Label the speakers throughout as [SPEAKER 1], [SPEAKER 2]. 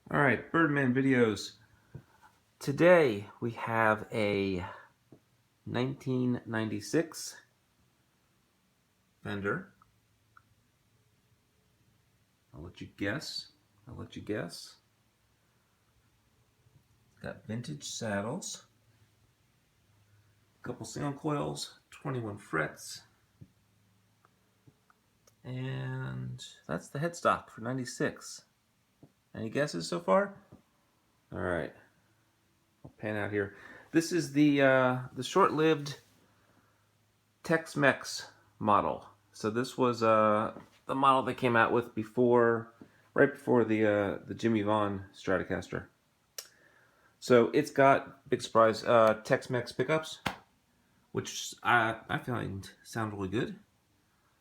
[SPEAKER 1] All right, Birdman videos. Today we have a 1996 Fender. I'll let you guess. It's got vintage saddles, a couple single coils, 21 frets, and that's the headstock for 96. Any guesses so far? All right, I'll pan out here. This is the short-lived Tex-Mex model. So this was the model they came out with right before the Jimmy Vaughn Stratocaster. So it's got, big surprise, Tex-Mex pickups, which I find sound really good.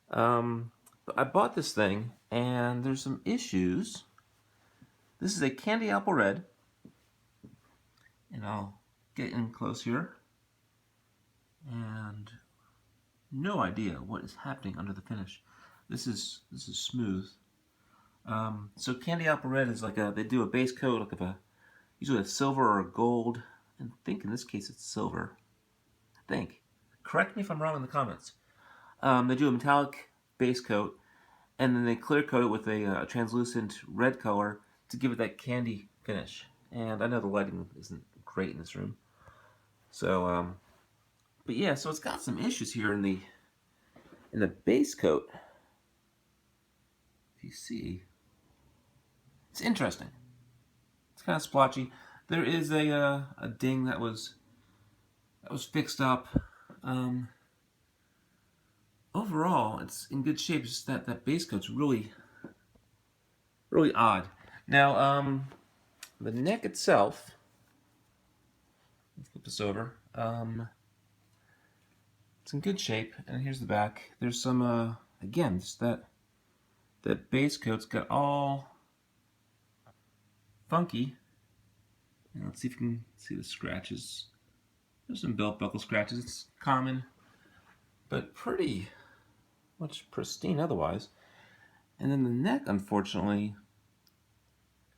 [SPEAKER 1] But I bought this thing, and there's some issues. This is a candy apple red, and I'll get in close here. And no idea what is happening under the finish. This is smooth. So candy apple red is like they do a base coat like of usually a silver or a gold. I think in this case it's silver. I think. Correct me if I'm wrong in the comments. They do a metallic base coat, and then they clear coat it with a translucent red color to give it that candy finish. And I know the lighting isn't great in this room. So, but yeah, so it's got some issues here in the base coat. If you see, it's interesting. It's kind of splotchy. There is a ding that was fixed up. Overall, it's in good shape. It's just that base coat's really odd. Now, the neck itself. Let's flip this over. It's in good shape, and here's the back. There's some again, just that base coat's got all funky. And let's see if you can see the scratches. There's some belt buckle scratches. It's common, but pretty much pristine otherwise. And then the neck, unfortunately,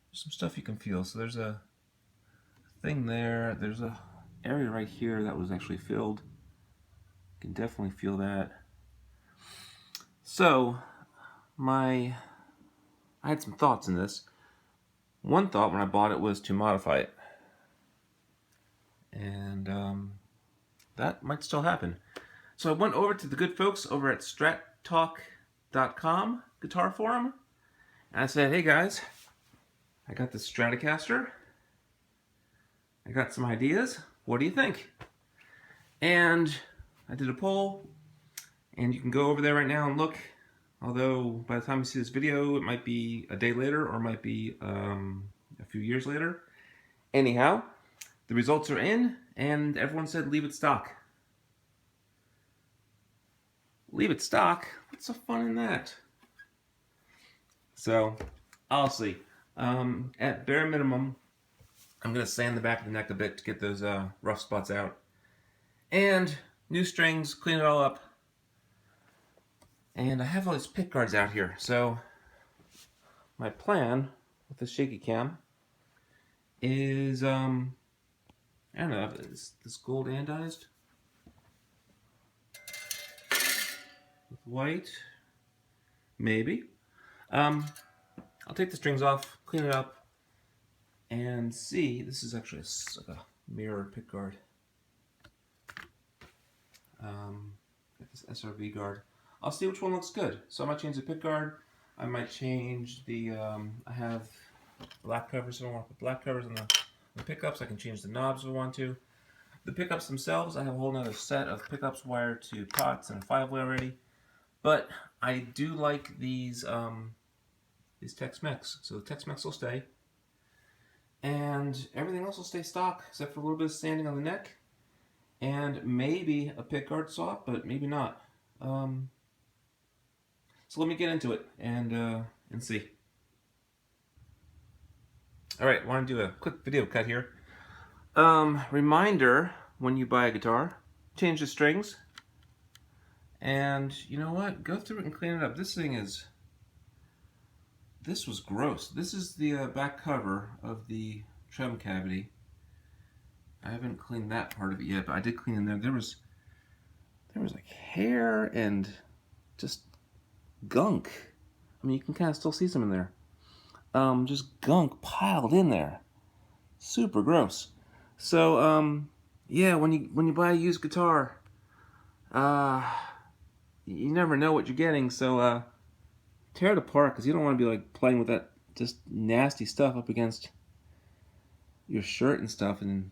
[SPEAKER 1] there's some stuff you can feel. So there's a thing there. There's a area right here that was actually filled. You can definitely feel that. So I had some thoughts in this. One thought when I bought it was to modify it. And that might still happen. So I went over to the good folks over at Strat-Talk.com guitar forum, and I said, hey guys, I got this Stratocaster. I got some ideas. What do you think? And I did a poll, and you can go over there right now and look. Although by the time you see this video, it might be a day later or it might be a few years later. Anyhow, the results are in, and everyone said leave it stock. Leave it stock? What's so fun in that? So, I'll see. At bare minimum, I'm going to sand the back of the neck a bit to get those rough spots out. And new strings, clean it all up. And I have all these pickguards out here. So, my plan with the shaky cam is, I don't know, is this gold anodized? With white? Maybe. I'll take the strings off, clean it up, and see. This is actually like a mirror pickguard. Got this SRV guard. I'll see which one looks good. So I might change the pickguard. I might change the. I have black covers. So I don't want to put black covers on the pickups. I can change the knobs if I want to. The pickups themselves, I have a whole nother set of pickups wired to pots and a 5-way already. But I do like these Tex-Mex. So the Tex-Mex will stay. And everything else will stay stock, except for a little bit of sanding on the neck. And maybe a pickguard swap, but maybe not. So let me get into it and see. Alright, I want to do a quick video cut here. Reminder, when you buy a guitar, change the strings. And you know what? Go through it and clean it up. This this was gross. This is the back cover of the trem cavity. I haven't cleaned that part of it yet, but I did clean in there. There was like hair and just gunk. I mean, you can kind of still see some in there. Just gunk piled in there. Super gross. So, yeah, when you buy a used guitar, you never know what you're getting. So, tear it apart, because you don't want to be like playing with that just nasty stuff up against your shirt and stuff, and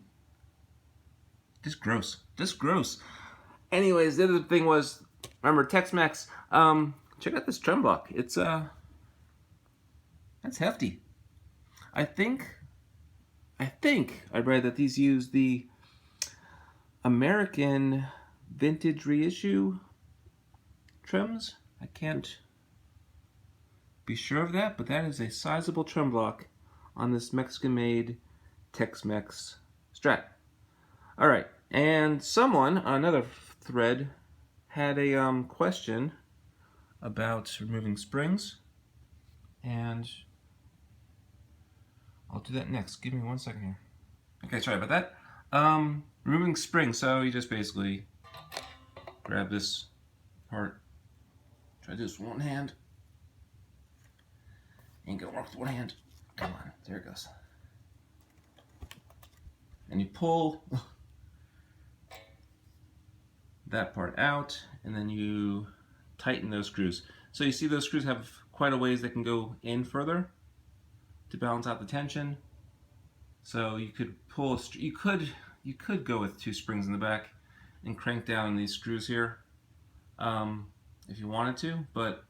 [SPEAKER 1] just gross. Just gross. Anyways, the other thing was, remember Tex-Mex. Check out this trem block. It's that's hefty. I think I read that these use the American vintage reissue trims. I can't be sure of that, but that is a sizable trem block on this Mexican-made Tex-Mex Strat. All right, and someone, another thread, had a question about removing springs, and I'll do that next. Give me 1 second here. Okay, sorry about that. Removing springs. So you just basically grab this part. Try to do this with one hand. Ain't gonna work with one hand. Come on, there it goes. And you pull that part out, and then you tighten those screws. So you see those screws have quite a ways they can go in further to balance out the tension. So you could pull, you could go with 2 springs in the back and crank down these screws here if you wanted to, but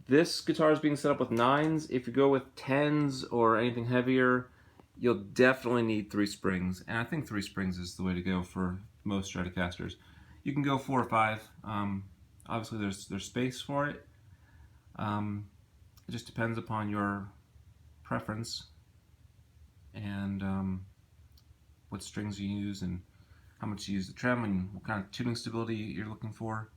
[SPEAKER 1] this guitar is being set up with 9s. If you go with 10s or anything heavier, you'll definitely need 3 springs, and I think 3 springs is the way to go for most Stratocasters. You can go 4 or 5. Obviously there's space for it. It just depends upon your preference and what strings you use and how much you use the trem and what kind of tuning stability you're looking for.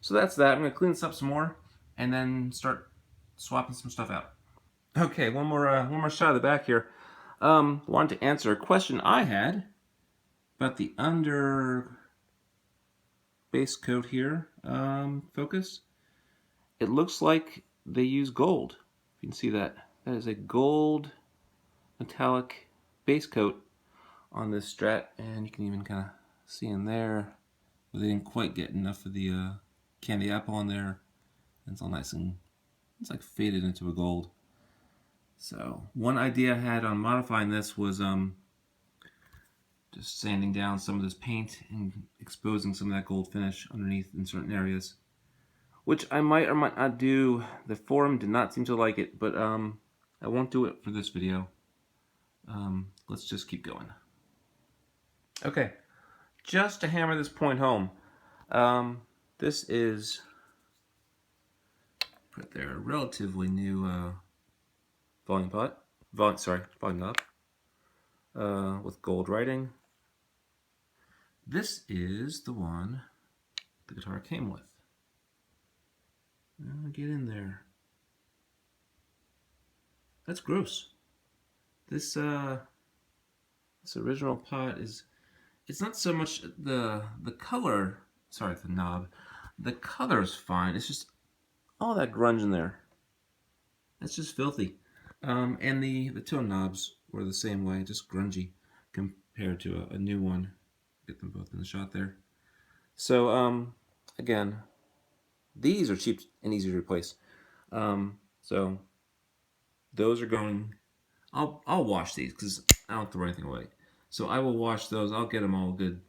[SPEAKER 1] So that's that. I'm going to clean this up some more and then start swapping some stuff out. Okay, one more shot of the back here. Wanted to answer a question I had about the under base coat here. Focus. It looks like they use gold. You can see that. That is a gold metallic base coat on this Strat, and you can even kind of see in there where they didn't quite get enough of the candy apple on there. And it's all nice and it's like faded into a gold. So one idea I had on modifying this was just sanding down some of this paint and exposing some of that gold finish underneath in certain areas, which I might or might not do. The forum did not seem to like it, but I won't do it for this video. Let's just keep going. Okay, just to hammer this point home, this is, put there, a relatively new volume knob with gold writing. This is the one the guitar came with. Get in there. That's gross. This original pot is, it's not so much the color, sorry, the knob. The color is fine. It's just all that grunge in there. That's just filthy. And the tone knobs were the same way, just grungy compared to a new one. Get them both in the shot there. So again, these are cheap and easy to replace. So those are going. I'll wash these because I don't throw anything away. So I will wash those. I'll get them all good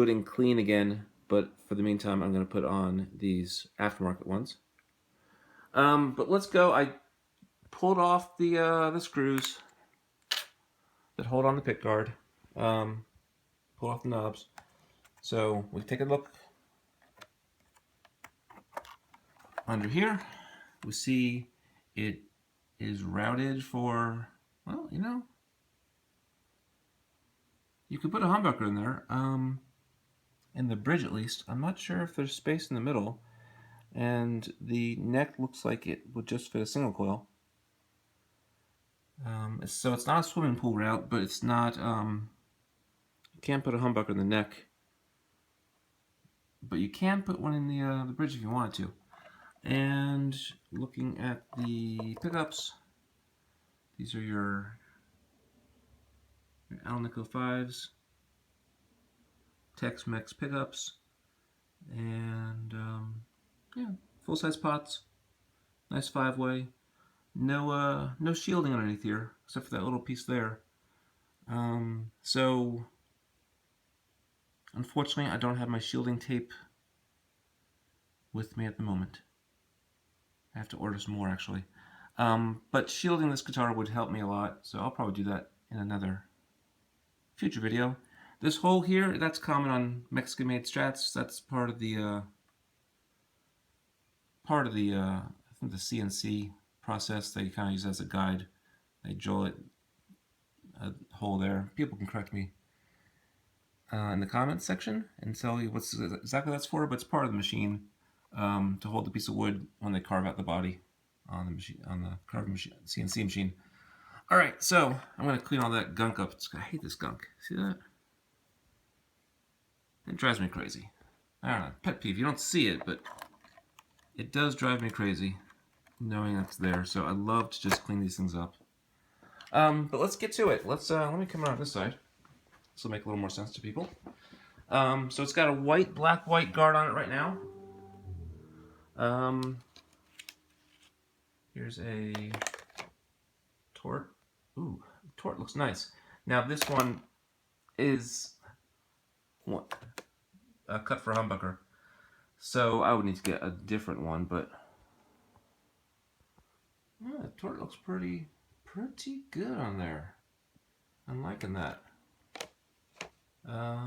[SPEAKER 1] and clean again. But for the meantime, I'm going to put on these aftermarket ones. But let's go. I pulled off the screws that hold on the pickguard. Pull off the knobs. So we take a look under here. We see it is routed for, well, you know, you could put a humbucker in there, in the bridge at least. I'm not sure if there's space in the middle. and the neck looks like it would just fit a single coil. So it's not a swimming pool route, but it's not, you can't put a humbucker in the neck, but you can put one in the bridge if you wanted to. And looking at the pickups, these are your Alnico 5s, Tex-Mex pickups, and yeah, full-size pots, nice 5-way. No shielding underneath here, except for that little piece there. So unfortunately, I don't have my shielding tape with me at the moment. I have to order some more, actually. But shielding this guitar would help me a lot, so I'll probably do that in another future video. This hole here, that's common on Mexican-made Strats. That's part of the I think the CNC process. They kind of use as a guide. They drill it a hole there. People can correct me in the comments section and tell you what's exactly that's for, but it's part of the machine to hold the piece of wood when they carve out the body on the machine, on the carving machine, CNC machine. All right, so I'm gonna clean all that gunk up. I hate this gunk. See that? It drives me crazy. I don't know, pet peeve. You don't see it, but it does drive me crazy knowing that's there. So I love to just clean these things up. But let's get to it. Let me come around this side. This will make a little more sense to people. So it's got a black-white guard on it right now. Here's a Tort. Ooh, Tort looks nice. Now this one is cut for a humbucker, so I would need to get a different one. But yeah, Tort looks pretty good on there. I'm liking that. Yeah,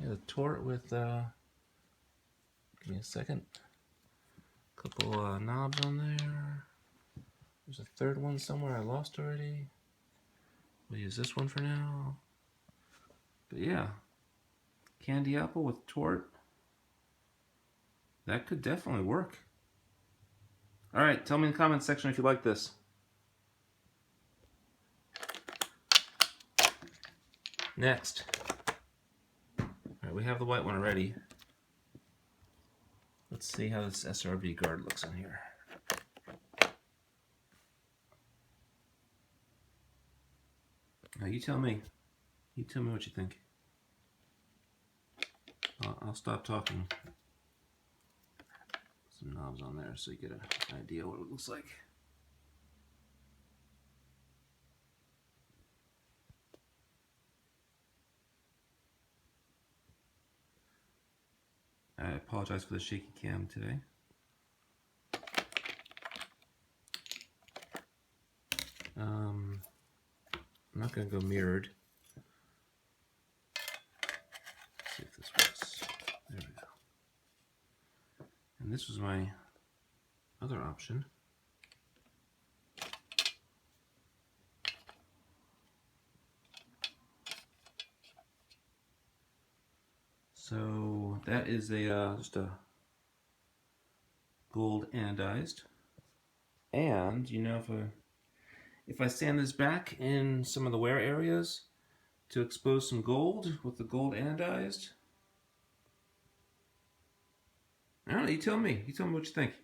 [SPEAKER 1] the Tort with give me a second. Couple knobs on there. There's a third one somewhere I lost already. We'll use this one for now. But yeah, candy apple with Tort. That could definitely work. All right, tell me in the comments section if you like this. Next. All right, we have the white one already. Let's see how this SRV guard looks in here. Now you tell me. You tell me what you think. I'll stop talking. Some knobs on there so you get an idea what it looks like. I apologize for the shaky cam today. I'm not going to go mirrored. Let's see if this works. There we go. And this was my other option. So that is just a gold anodized. And you know, if I sand this back in some of the wear areas to expose some gold with the gold anodized, I don't know, you tell me what you think.